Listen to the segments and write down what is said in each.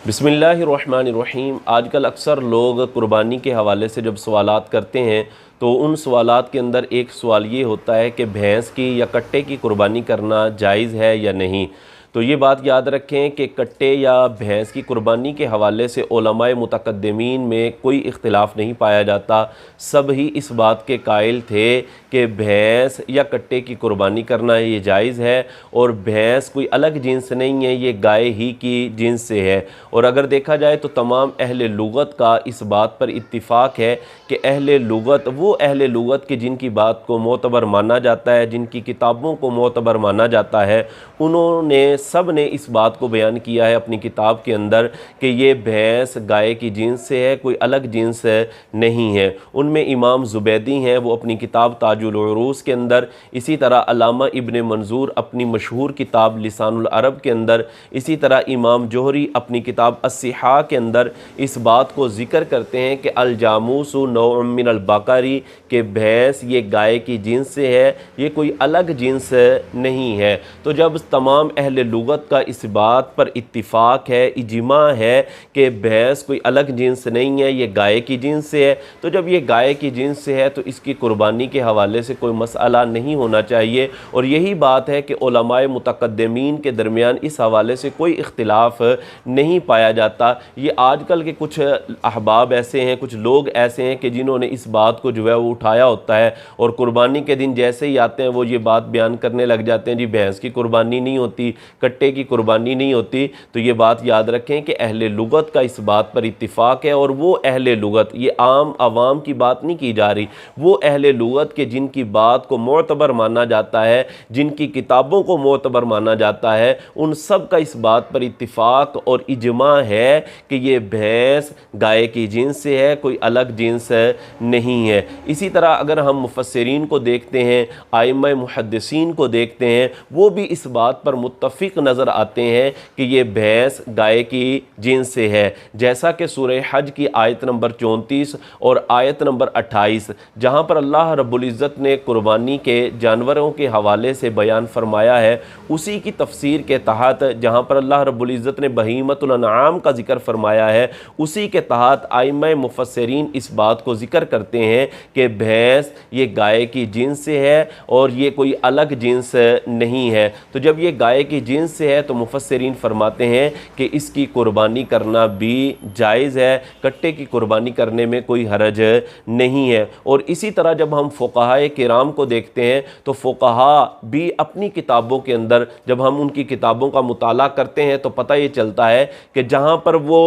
बिस्मिल्लाहिर्रहमानिर्रहीम। आजकल अक्सर लोग कुर्बानी के हवाले से जब सवालात करते हैं तो उन सवालात के अंदर एक सवाल ये होता है कि भैंस की या कट्टे की कुर्बानी करना जायज़ है या नहीं। तो ये बात याद रखें कि कट्टे या भैंस की कुर्बानी के हवाले से उलमाए मुतक़द्दिमीन में कोई इख्तिलाफ़ नहीं पाया जाता। सब ही इस बात के कायल थे कि भैंस या कट्टे की कुर्बानी करना ये जायज़ है और भैंस कोई अलग जिन्स नहीं है, ये गाय ही की जिन्स से है। और अगर देखा जाए तो तमाम अहले लुगत का इस बात पर इत्तिफ़ाक़ है कि अहले लुगत वो अहले लुगत के जिनकी बात को मोतबर माना जाता है, जिनकी किताबों को मोतबर माना जाता है, उन्होंने सब ने इस बात को बयान किया है अपनी किताब के अंदर कि ये भैंस गाय की जिन्स से है, कोई अलग जिन्स नहीं है। उनमें इमाम ज़ुबैदी हैं, वो अपनी किताब ताजुल उरूस के अंदर, इसी तरह अल्लामा इब्न मंजूर अपनी मशहूर किताब लिसानुल अरब के अंदर, इसी तरह इमाम जोहरी अपनी किताब अस्सिहा के अंदर इस बात को ज़िक्र करते हैं कि अल जामूसु नौउम मिनल बकरी, कि भैंस ये गाय की जिन्स से है, ये कोई अलग जिन्स नहीं है। तो जब तमाम अहले लुगत का इस बात पर इत्तिफ़ाक़ है, इजमा है कि भैंस कोई अलग जिन्स नहीं है, ये गाय की जिन्स से है, तो जब ये गाय की जिन्स से है तो इसकी कुर्बानी के हवाले से कोई मसला नहीं होना चाहिए। और यही बात है कि उलमाए मुतक़द्दिमीन के दरमियान इस हवाले से कोई इख्तिलाफ़ नहीं पाया जाता। ये आजकल के कुछ अहबाब ऐसे हैं, कुछ लोग ऐसे हैं कि जिन्होंने इस बात को जो है वो उठाया होता है और कुर्बानी के दिन जैसे ही आते हैं वो ये बात बयान करने लग जाते हैं, जी भैंस की कुर्बानी नहीं होती, कट्टे की कुर्बानी नहीं होती। तो ये बात याद रखें कि अहले लुगत का इस बात पर इत्तिफ़ाक़ है और वो अहले लुगत, ये आम आवाम की बात नहीं की जा रही, वो अहले लुगत के जिनकी बात को मोतबर माना जाता है, जिनकी किताबों को मोतबर माना जाता है, उन सब का इस बात पर इत्तिफ़ाक़ और इजमा है कि ये भैंस गाय की जिन्स से है, कोई अलग जिन्स नहीं है। इसी तरह अगर हम मुफस्सिरीन को देखते हैं, आइम्मा मुहद्दिसीन को देखते हैं, वो भी इस बात पर मुत्तफ़िक़ नज़र आते हैं कि ये भैंस गाय की जिन्स से है। जैसा कि सूरह हज की आयत नंबर 34 और आयत नंबर 28, जहाँ पर अल्लाह रब्बुल इज़्ज़त ने कुर्बानी के जानवरों के हवाले से बयान फरमाया है, उसी की तफसीर के तहत जहाँ पर अल्लाह रब्बुल इज़्ज़त ने बहीमतुल अनआम का ज़िक्र फरमाया है, उसी के तहत आइम्मा मुफस्सिरीन इस बात को ज़िक्र करते हैं कि भैंस ये गाय की जिन्स से है और ये कोई अलग जिन्स नहीं है। तो जब ये गाय की जिन्स से है तो मुफस्सिरीन फरमाते हैं कि इसकी कुर्बानी करना भी जायज़ है, कट्टे की कुर्बानी करने में कोई हरज नहीं है। और इसी तरह जब हम फ़ुक़हा किराम को देखते हैं तो फ़ुक़हा भी अपनी किताबों के अंदर, जब हम उनकी किताबों का मुताला करते हैं तो पता ये चलता है कि जहाँ पर वो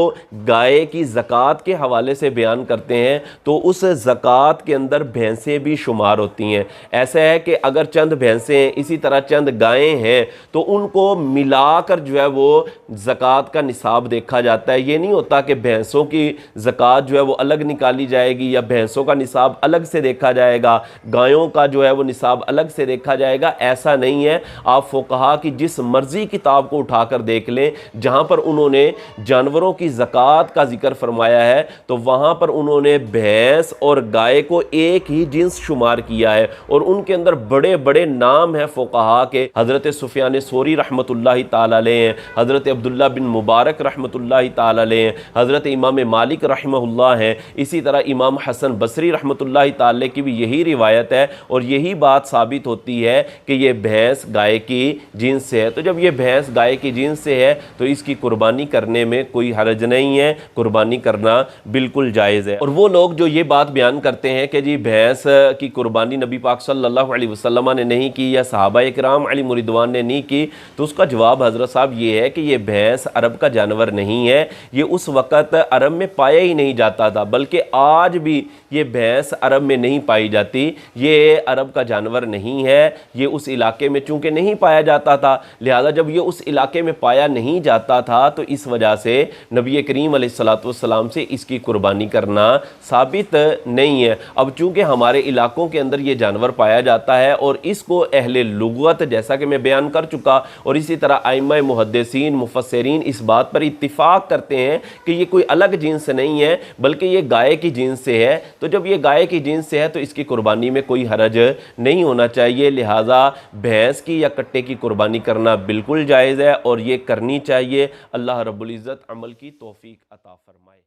गाय की ज़कात के हवाले से बयान करते हैं तो उस ज़कात के अंदर भैंसें भी शुमार होती हैं। ऐसा है कि अगर चंद भैंसें हैं, इसी तरह चंद गायें हैं, तो उनको मिलाकर जो है वो ज़कात का निसाब देखा जाता है। ये नहीं होता कि भैंसों की ज़कात जो है वो अलग निकाली जाएगी या भैंसों का निसाब अलग से देखा जाएगा, गायों का जो है वो निसाब अलग से देखा जाएगा, ऐसा नहीं है। आप फ़ुक़हा की जिस मर्ज़ी किताब को उठाकर देख लें, जहाँ पर उन्होंने जानवरों की ज़कात का ज़िक्र फरमाया है तो वहाँ पर उन्होंने भैंस और गाय को एक ही जिन्स शुमार किया है और उनके अंदर बड़े बड़े नाम हैं फ़ुक़हा के। हज़रत सुफ़यान सौरी रहमतुल्लाहि ताला अलैह हैं, हज़रत अब्दुल्ला बिन मुबारक रहमतुल्लाहि ताला अलैह हैं, हज़रत इमाम मालिक रहमहुल्लाह हैं, इसी तरह इमाम हसन बसरी रहमतुल्लाहि ताला अलैह की भी यही रिवायत है और यही बात साबित होती है कि ये भैंस गाय की जिन्स से है। तो जब ये भैंस गाय की जिन्स से है तो इसकी कुर्बानी करने में कोई हरज नहीं है, कुर्बानी करना बिल्कुल जायज़ है। और वो लोग जो ये बात बयान करते हैं कि जी भैंस की कुर्बानी नबी पाक सल्लल्लाहु अलैहि वसल्लम ने नहीं की या सहाबा इकराम अलैहिम रिदवान ने नहीं की, तो उसका जवाब हज़रत साहब ये है कि ये भैंस अरब का जानवर नहीं है, ये उस वक़्त अरब में पाया ही नहीं जाता था, बल्कि आज भी ये भैंस अरब में नहीं पाई जाती, ये अरब का जानवर नहीं है, ये उस इलाके में चूँकि नहीं पाया जाता था, लिहाजा जब ये उस इलाके में पाया नहीं जाता था तो इस वजह से नबी करीम अलैहिस्सलातु वस्सलाम से इसकी कुर्बानी करना साबित नहीं है। अब चूँकि हमारे इलाकों के अंदर ये जानवर पाया जाता है और इसको अहले लुगत, जैसा कि मैं बयान कर चुका, और इसी तरह आइम्मा मुहद्दिसीन मुफस्सिरीन इस बात पर इत्तिफाक करते हैं कि ये कोई अलग जिन्स नहीं है बल्कि ये गाय की जिन्स से है। तो जब ये गाय की जिन्स से है तो इसकी कुर्बानी में कोई हरज नहीं होना चाहिए। लिहाजा भैंस की या कट्टे की कुर्बानी करना बिल्कुल जायज़ है और ये करनी चाहिए। अल्लाह रब्बुल इज़्ज़त अमल की तौफीक अता फरमाए।